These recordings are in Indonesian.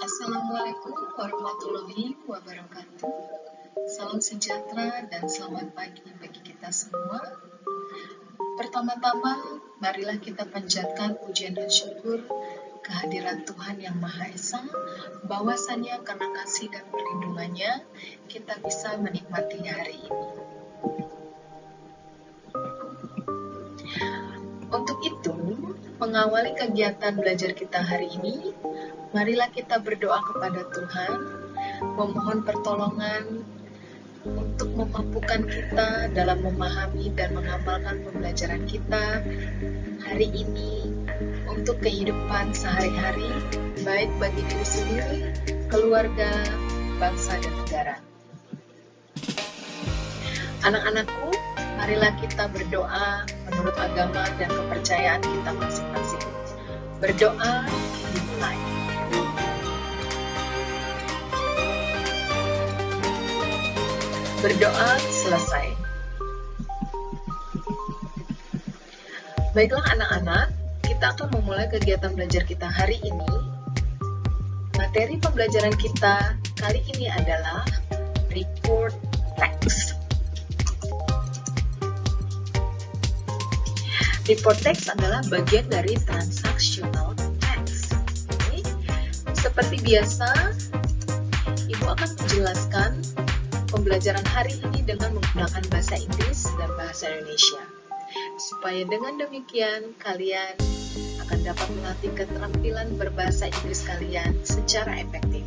Assalamualaikum warahmatullahi wabarakatuh. Salam sejahtera dan selamat pagi bagi kita semua. Pertama-tama, marilah kita panjatkan pujian dan syukur kehadiran Tuhan Yang Maha Esa, bahwasannya karena kasih dan perlindungannya, kita bisa menikmati hari ini. Untuk itu, mengawali kegiatan belajar kita hari ini, marilah kita berdoa kepada Tuhan, memohon pertolongan untuk memampukan kita dalam memahami dan mengamalkan pembelajaran kita hari ini untuk kehidupan sehari-hari, baik bagi diri sendiri, keluarga, bangsa, dan negara. Anak-anakku, marilah kita berdoa menurut agama dan kepercayaan kita masing-masing. Berdoa dimulai. Berdoa selesai. Baiklah anak-anak, kita akan memulai kegiatan belajar kita hari ini. Materi pembelajaran kita kali ini adalah report text. Report text adalah bagian dari transactional text. Oke. Seperti biasa, Ibu akan menjelaskan pembelajaran hari ini dengan menggunakan bahasa Inggris dan bahasa Indonesia. Supaya dengan demikian, kalian akan dapat melatih keterampilan berbahasa Inggris kalian secara efektif.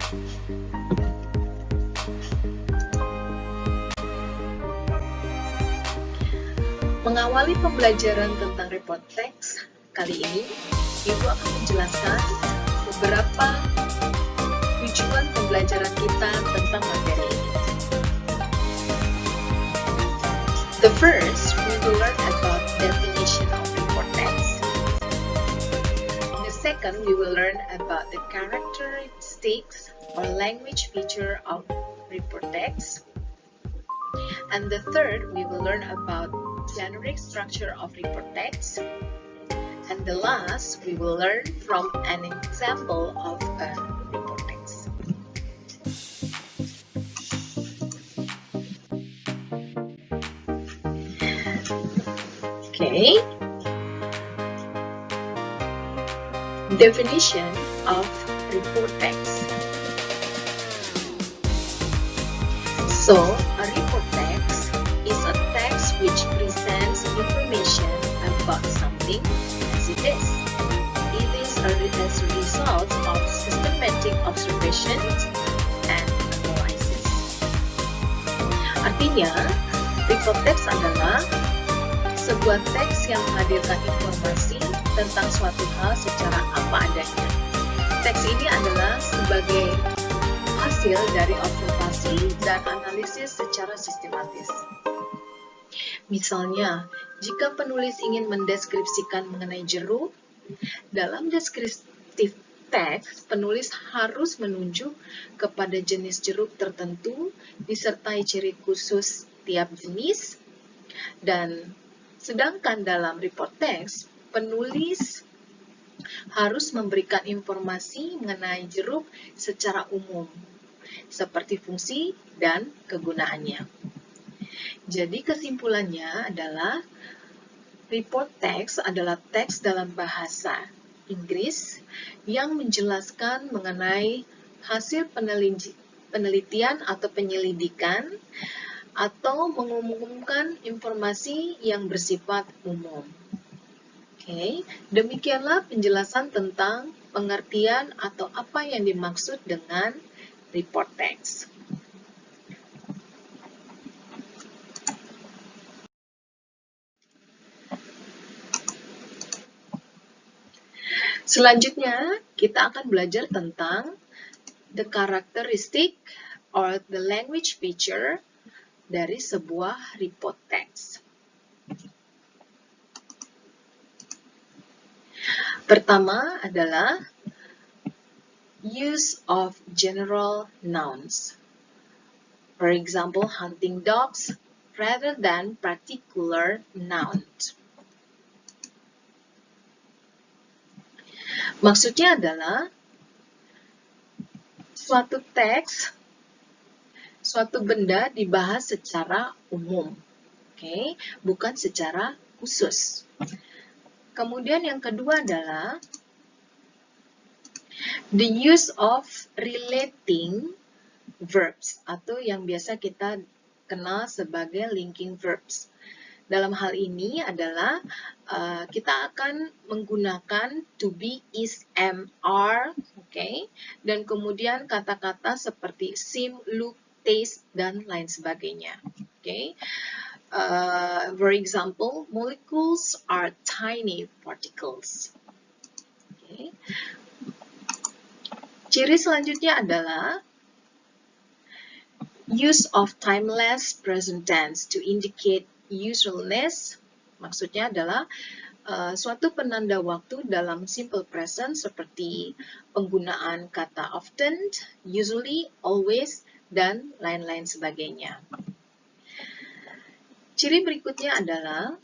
Mengawali pembelajaran tentang report text kali ini, Ibu akan menjelaskan beberapa tujuan pembelajaran kita tentang materi ini. The first, we will learn about definition of report text. The second, we will learn about the characteristics or language feature of report text. And the third, we will learn about generic structure of report text. And the last, we will learn from an example of a report text. Okay. Definition of report text. So, a report text is a text which presents information about something as it is. It is as a result of systematic observations and analysis. Artinya, report text adalah sebuah teks yang menghadirkan informasi tentang suatu hal secara apa adanya. Teks ini adalah sebagai hasil dari observasi dan analisis secara sistematis. Misalnya, jika penulis ingin mendeskripsikan mengenai jeruk, dalam deskriptif teks, penulis harus menunjuk kepada jenis jeruk tertentu, disertai ciri khusus tiap jenis, dan sedangkan dalam report text, penulis harus memberikan informasi mengenai jeruk secara umum, seperti fungsi dan kegunaannya. Jadi kesimpulannya adalah report text adalah teks dalam bahasa Inggris yang menjelaskan mengenai hasil penelitian atau penyelidikan atau mengumumkan informasi yang bersifat umum. Oke, demikianlah penjelasan tentang pengertian atau apa yang dimaksud dengan report text. Selanjutnya, kita akan belajar tentang the characteristic or the language feature dari sebuah report text. Pertama adalah use of general nouns. For example, hunting dogs rather than particular nouns. Maksudnya adalah suatu teks, suatu benda dibahas secara umum, oke, bukan secara khusus. Kemudian yang kedua adalah the use of relating verbs atau yang biasa kita kenal sebagai linking verbs. Dalam hal ini adalah kita akan menggunakan to be, is, am, are, okay? Dan kemudian kata-kata seperti seem, look, taste, dan lain sebagainya. Okay? For example, molecules are tiny particles. Okay? Ciri selanjutnya adalah use of timeless present tense to indicate usualness, maksudnya adalah suatu penanda waktu dalam simple present seperti penggunaan kata often, usually, always, dan lain-lain sebagainya. Ciri berikutnya adalah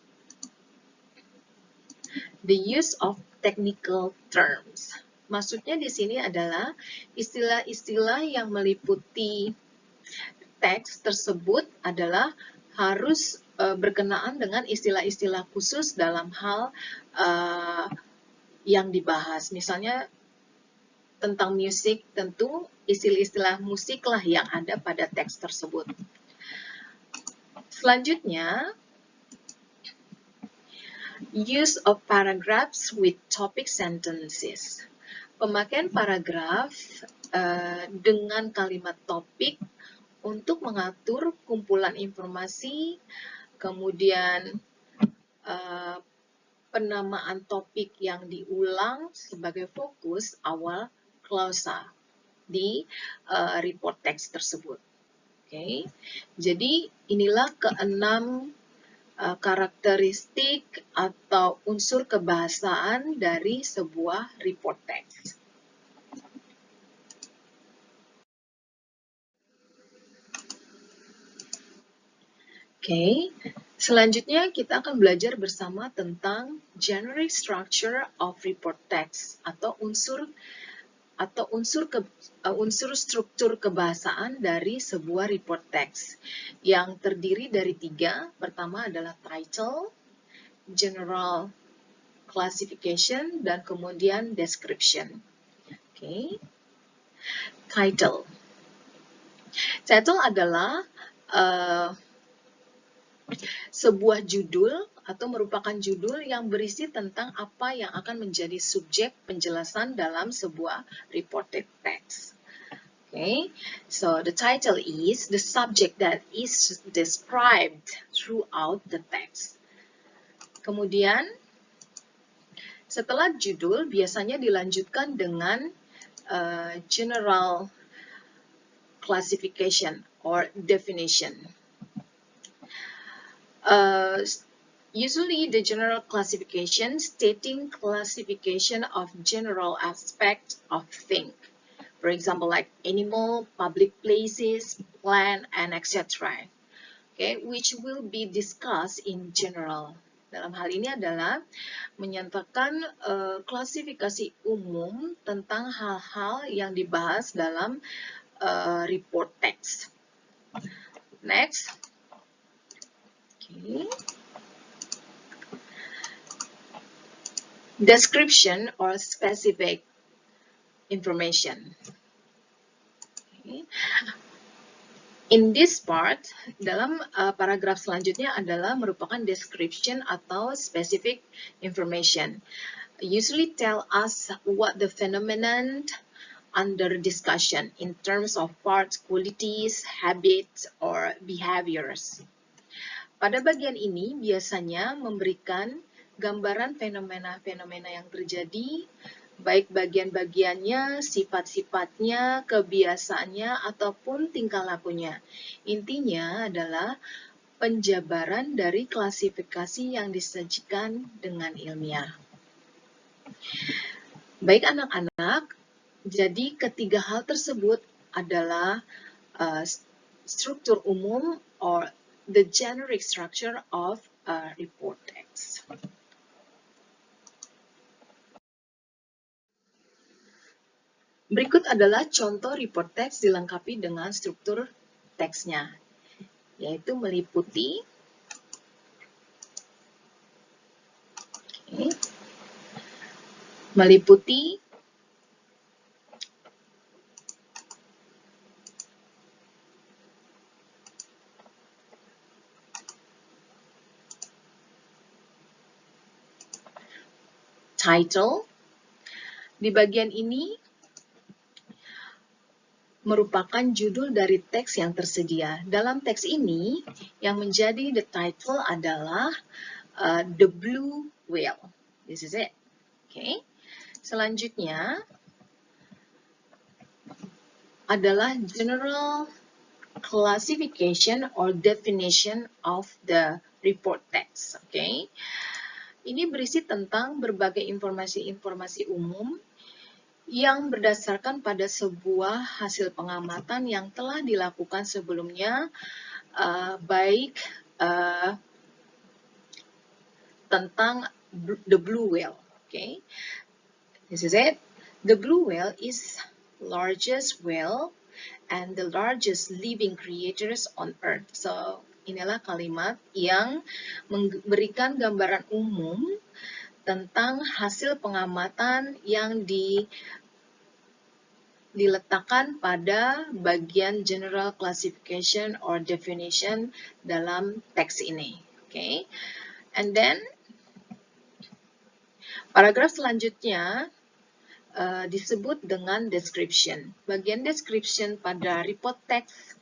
the use of technical terms. Maksudnya di sini adalah istilah-istilah yang meliputi teks tersebut adalah harus berkenaan dengan istilah-istilah khusus dalam hal yang dibahas. Misalnya tentang musik, tentu istilah-istilah musiklah yang ada pada teks tersebut. Selanjutnya, use of paragraphs with topic sentences. Pemakaian paragraf dengan kalimat topik untuk mengatur kumpulan informasi, kemudian penamaan topik yang diulang sebagai fokus awal klausa di report teks tersebut. Okay. Jadi inilah keenam karakteristik atau unsur kebahasaan dari sebuah report teks. Oke, selanjutnya kita akan belajar bersama tentang generic structure of report text atau unsur struktur kebahasaan dari sebuah report text yang terdiri dari 3. Pertama adalah title, general classification, dan kemudian description. Oke. Title. Title adalah sebuah judul atau merupakan judul yang berisi tentang apa yang akan menjadi subjek penjelasan dalam sebuah reported text. Okay, so the title is the subject that is described throughout the text. Kemudian, setelah judul biasanya dilanjutkan dengan general classification or definition. Usually the general classification stating classification of general aspect of thing. For example, like animal, public places, plant, and etc. Okay, which will be discussed in general. Dalam hal ini adalah menyatakan klasifikasi umum tentang hal-hal yang dibahas dalam report text. Next. Okay. Description or specific information. Okay. In this part, dalam paragraf selanjutnya adalah merupakan description atau specific information. Usually tell us what the phenomenon under discussion in terms of parts, qualities, habits, or behaviors. Pada bagian ini biasanya memberikan gambaran fenomena-fenomena yang terjadi, baik bagian-bagiannya, sifat-sifatnya, kebiasaannya, ataupun tingkah lakunya. Intinya adalah penjabaran dari klasifikasi yang disajikan dengan ilmiah. Baik anak-anak, jadi ketiga hal tersebut adalah struktur umum or the generic structure of a report text. Berikut adalah contoh report text dilengkapi dengan struktur teksnya, yaitu meliputi title. Di bagian ini merupakan judul dari teks yang tersedia. Dalam teks ini, yang menjadi the title adalah The Blue Whale. This is it. Okay. Selanjutnya adalah general classification or definition of the report text. Okay. Ini berisi tentang berbagai informasi-informasi umum yang berdasarkan pada sebuah hasil pengamatan yang telah dilakukan sebelumnya, baik tentang the blue whale. Okay, this is it. The blue whale is largest whale and the largest living creatures on earth. So, inilah kalimat yang memberikan gambaran umum tentang hasil pengamatan yang diletakkan pada bagian general classification or definition dalam teks ini. Okay. And then, paragraf selanjutnya disebut dengan description. Bagian description pada report text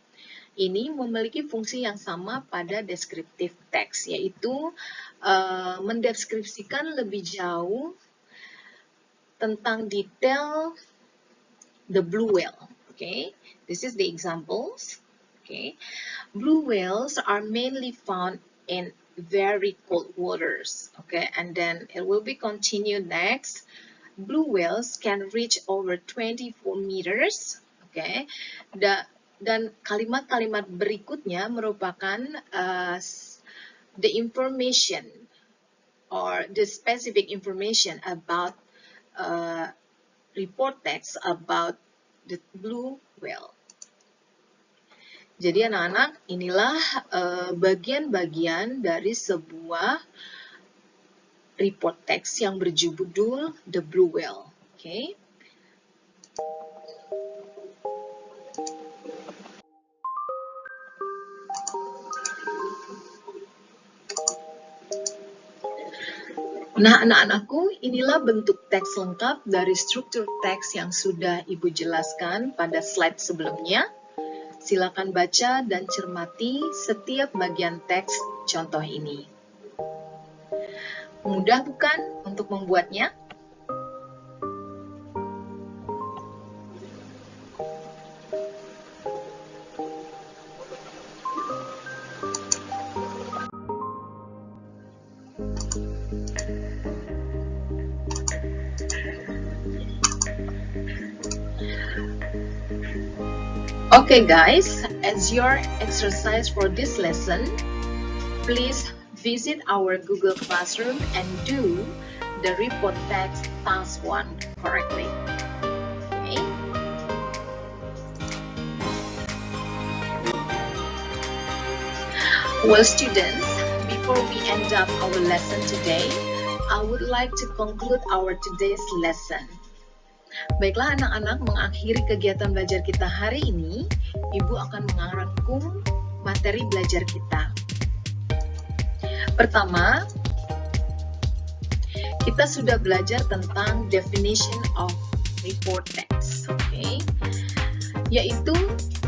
ini memiliki fungsi yang sama pada descriptive text, yaitu mendeskripsikan lebih jauh tentang detail the blue whale. Okay, this is the examples. Okay, blue whales are mainly found in very cold waters. Okay, and then it will be continued next. Blue whales can reach over 24 meters. Okay, dan kalimat-kalimat berikutnya merupakan the information or the specific information about report text about the blue whale. Jadi anak-anak, inilah bagian-bagian dari sebuah report text yang berjudul The Blue Whale. Okay. Nah, anak-anakku, inilah bentuk teks lengkap dari struktur teks yang sudah Ibu jelaskan pada slide sebelumnya. Silakan baca dan cermati setiap bagian teks contoh ini. Mudah bukan untuk membuatnya? Okay guys, as your exercise for this lesson, please visit our Google Classroom and do the report text task 1 correctly. Okay. Well students, before we end up our lesson today, I would like to conclude our today's lesson. Baiklah anak-anak, mengakhiri kegiatan belajar kita hari ini, Ibu akan merangkum materi belajar kita. Pertama, kita sudah belajar tentang definition of report text, okay? Yaitu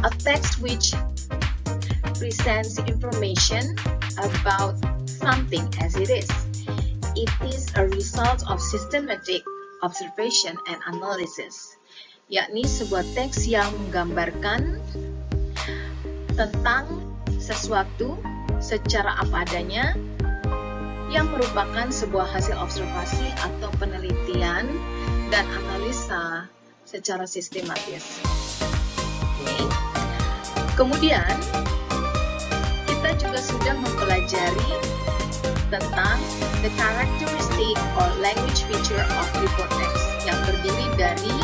a text which presents information about something as it is. It is a result of systematic observation and analysis, yakni sebuah teks yang menggambarkan tentang sesuatu secara apa adanya yang merupakan sebuah hasil observasi atau penelitian dan analisa secara sistematis. Okay. Kemudian kita juga sudah mempelajari tentang the characteristic or language feature of report text yang terdiri dari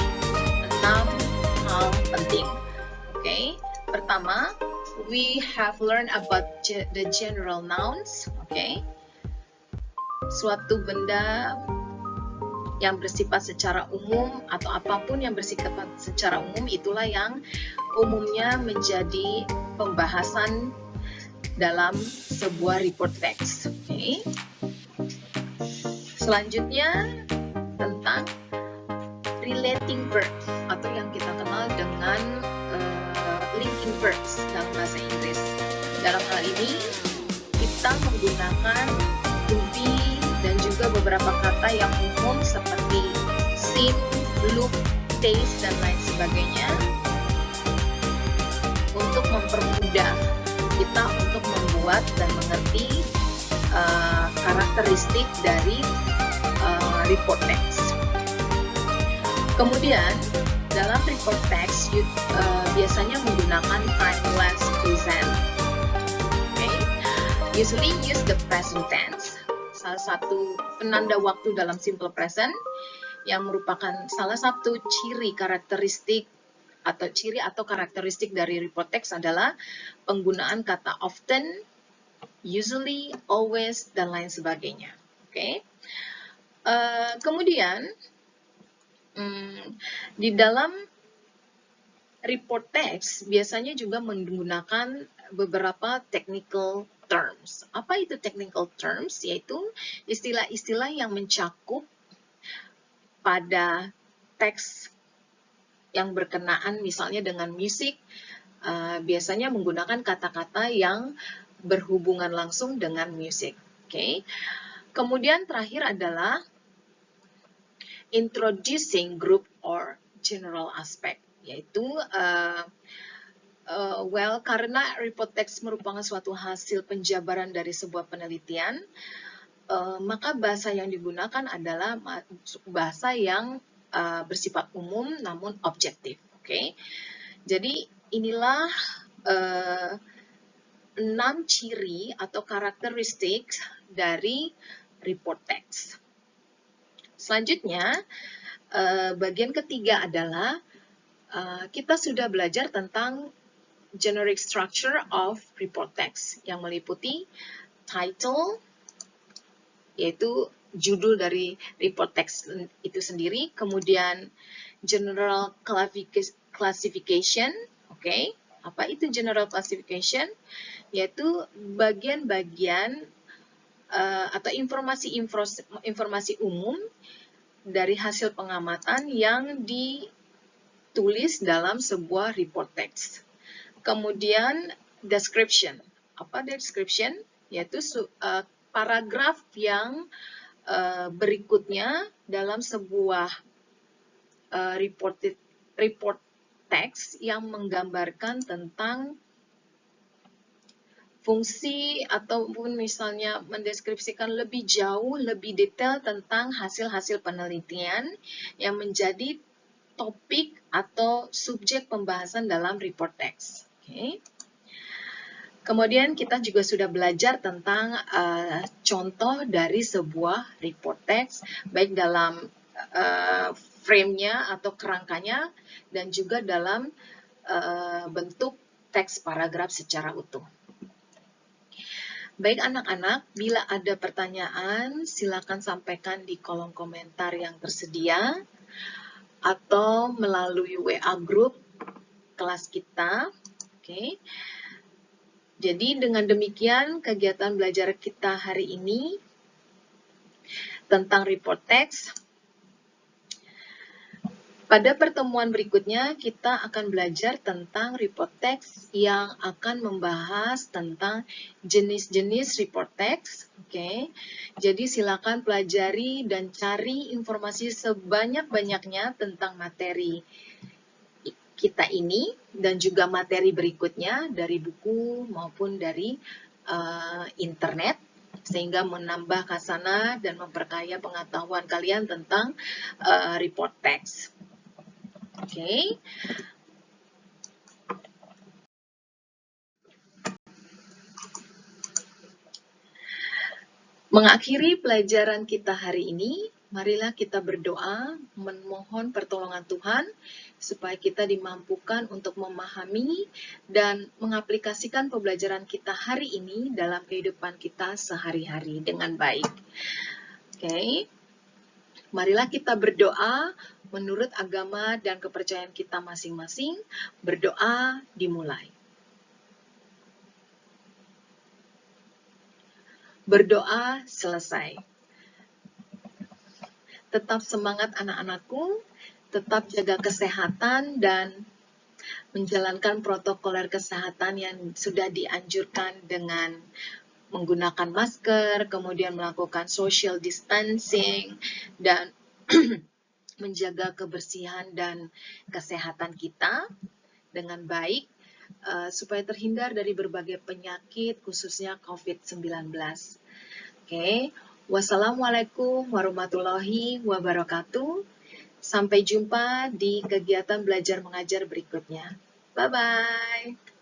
6 hal penting. Oke, pertama, we have learned about the general nouns. Oke, suatu benda yang bersifat secara umum atau apapun yang bersifat secara umum, itulah yang umumnya menjadi pembahasan dalam sebuah report text. Okay. Selanjutnya tentang relating verbs atau yang kita kenal dengan linking verbs dalam bahasa Inggris. Dalam hal ini kita menggunakan to be dan juga beberapa kata yang umum seperti seem, look, taste, dan lain sebagainya untuk mempermudah kita untuk membuat dan mengerti karakteristik dari report text. Kemudian dalam report text biasanya menggunakan timeless present. Okay. Usually use the present tense. Salah satu penanda waktu dalam simple present yang merupakan salah satu ciri karakteristik atau karakteristik dari report text adalah penggunaan kata often, usually, always, dan lain sebagainya. Oke. Kemudian di dalam report text biasanya juga menggunakan beberapa technical terms. Apa itu technical terms? Yaitu istilah-istilah yang mencakup pada teks yang berkenaan misalnya dengan musik, biasanya menggunakan kata-kata yang berhubungan langsung dengan musik. Okay. Kemudian terakhir adalah introducing group or general aspect, yaitu karena report text merupakan suatu hasil penjabaran dari sebuah penelitian, maka bahasa yang digunakan adalah bahasa yang bersifat umum namun objektif. Okay? Jadi inilah 6 ciri atau karakteristik dari report text. Selanjutnya, bagian ketiga adalah kita sudah belajar tentang generic structure of report text yang meliputi title, yaitu judul dari report text itu sendiri, kemudian general classification, okay. Apa itu general classification? Yaitu bagian-bagian atau informasi umum dari hasil pengamatan yang ditulis dalam sebuah report text. Kemudian description. Apa description? Yaitu paragraf yang berikutnya dalam sebuah report text yang menggambarkan tentang fungsi ataupun misalnya mendeskripsikan lebih jauh, lebih detail tentang hasil-hasil penelitian yang menjadi topik atau subjek pembahasan dalam report text. Okay. Kemudian kita juga sudah belajar tentang contoh dari sebuah report text, baik dalam frame-nya atau kerangkanya, dan juga dalam bentuk teks paragraf secara utuh. Baik anak-anak, bila ada pertanyaan, silakan sampaikan di kolom komentar yang tersedia, atau melalui WA group kelas kita. Oke. Jadi dengan demikian kegiatan belajar kita hari ini tentang report text. Pada pertemuan berikutnya kita akan belajar tentang report text yang akan membahas tentang jenis-jenis report text. Oke. Jadi silakan pelajari dan cari informasi sebanyak-banyaknya tentang materi kita ini dan juga materi berikutnya dari buku maupun dari internet, sehingga menambah khasanah dan memperkaya pengetahuan kalian tentang report text. Oke. Mengakhiri pelajaran kita hari ini, Marilah kita berdoa, memohon pertolongan Tuhan, supaya kita dimampukan untuk memahami dan mengaplikasikan pembelajaran kita hari ini dalam kehidupan kita sehari-hari dengan baik. Oke. Marilah kita berdoa menurut agama dan kepercayaan kita masing-masing. Berdoa dimulai. Berdoa selesai. Tetap semangat anak-anakku, tetap jaga kesehatan dan menjalankan protokoler kesehatan yang sudah dianjurkan dengan menggunakan masker, kemudian melakukan social distancing, dan menjaga kebersihan dan kesehatan kita dengan baik, supaya terhindar dari berbagai penyakit, khususnya COVID-19. Oke. Wassalamualaikum warahmatullahi wabarakatuh. Sampai jumpa di kegiatan belajar mengajar berikutnya. Bye-bye.